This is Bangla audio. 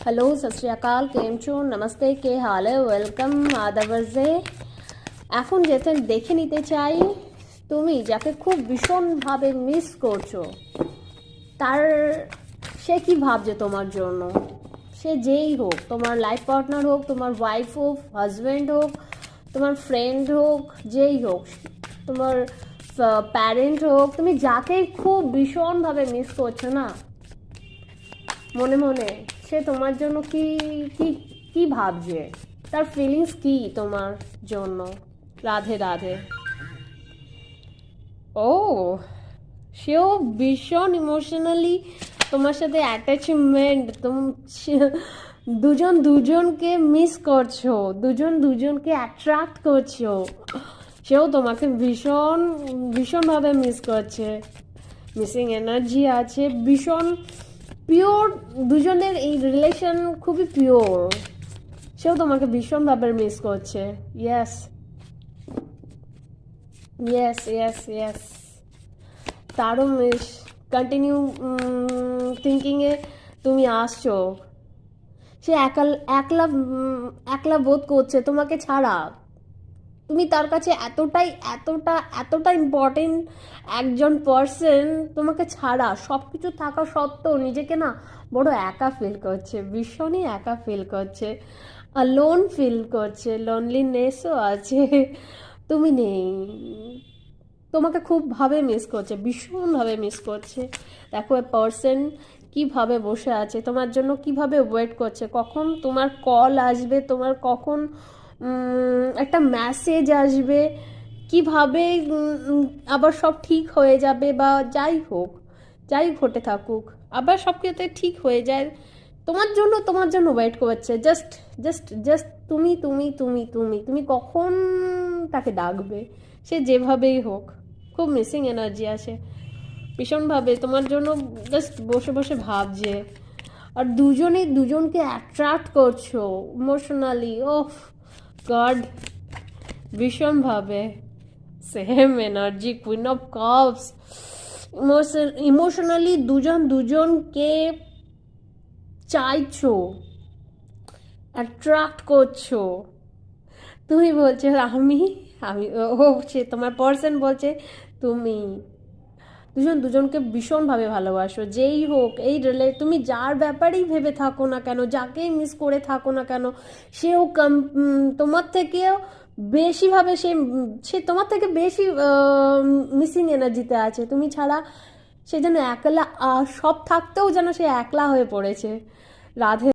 हेलो सत श्री अकाल केम छो नमस्ते के हाल ওয়েলকাম আদাবর্জে এখন যেতে দেখে নিতে চাই তুমি যাকে খুব ভীষণভাবে মিস করছো তার সে কি ভাবছে তোমার জন্য সে যেই হোক তোমার লাইফ পার্টনার হোক তোমার ওয়াইফ হোক হাজব্যান্ড হোক তোমার ফ্রেন্ড হোক যেই হোক তোমার প্যারেন্ট হোক তুমি যাকে খুব ভীষণভাবে মিস করছো না মনে মনে সে তোমার জন্য কি কি কি ভাবছে তার ফিলিংস কি তোমার জন্য রাধে রাধে ও সেও ভীষণ ইমোশনালি তোমার সাথে অ্যাটাচমেন্ট দুজন দুজনকে মিস করছো দুজন দুজনকে অ্যাট্রাক্ট করছো সেও তোমাকে ভীষণ ভীষণভাবে মিস করছে মিসিং এনার্জি আছে ভীষণ পিওর দুজনের এই রিলেশন খুবই পিওর সেও তোমাকে ভীষণভাবে মিস করছে ইয়েস ইয়েস ইয়েস ইয়েস তারও মিস কন্টিনিউ থিঙ্কিংয়ে তুমি আসছো সে একলা একলা বোধ করছে তোমাকে ছাড়া তুমি তার কাছে এতটা ইম্পর্টেন্ট একজন পার্সন তোমাকে ছাড়া সব কিছু থাকা সত্ত্বেও নিজেকে না বড় একা ফিল করছে ভীষণই একা ফিল করছে অ্যালোন ফিল করছে লোনলিনেসও আছে তুমি নেই তোমাকে খুবভাবে মিস করছে ভীষণভাবে মিস করছে দেখো এ পার্সন কীভাবে বসে আছে তোমার জন্য কিভাবে ওয়েট করছে কখন তোমার কল আসবে তোমার কখন একটা মেসেজ আসবে কিভাবে আবার সব ঠিক হয়ে যাবে বা যাই ঘটে থাকুক আবার সব কিছুতে ঠিক হয়ে যায় তোমার জন্য ওয়েট করছে জাস্ট তুমি কখন তাকে ডাকবে সে যেভাবেই হোক খুব মিসিং এনার্জি আসে ভীষণভাবে তোমার জন্য জাস্ট বসে বসে ভাবছে আর দুজনেই দুজনকে অ্যাট্রাক্ট করছো ইমোশনালি ওফ গড ভীষণভাবে same energy queen of cups emotionally দুজন দুজনকে চাইছো অ্যাট্রাক্ট করছো তুমি বলছো আমি ও সে তোমার পার্সন বলছে তুমি দুজন দুজনকে ভীষণভাবে ভালোবাসো যেই হোক এই তুমি যার ব্যাপারেই ভেবে থাকো না কেন যাকেই মিস করে থাকো না কেন সেও তোমার থেকেও বেশিভাবে সে তোমার থেকে বেশি মিসিং এনার্জিতে আছে তুমি ছাড়া সে যেন একলা সব থাকতেও যেন সে একলা হয়ে পড়েছে রাধে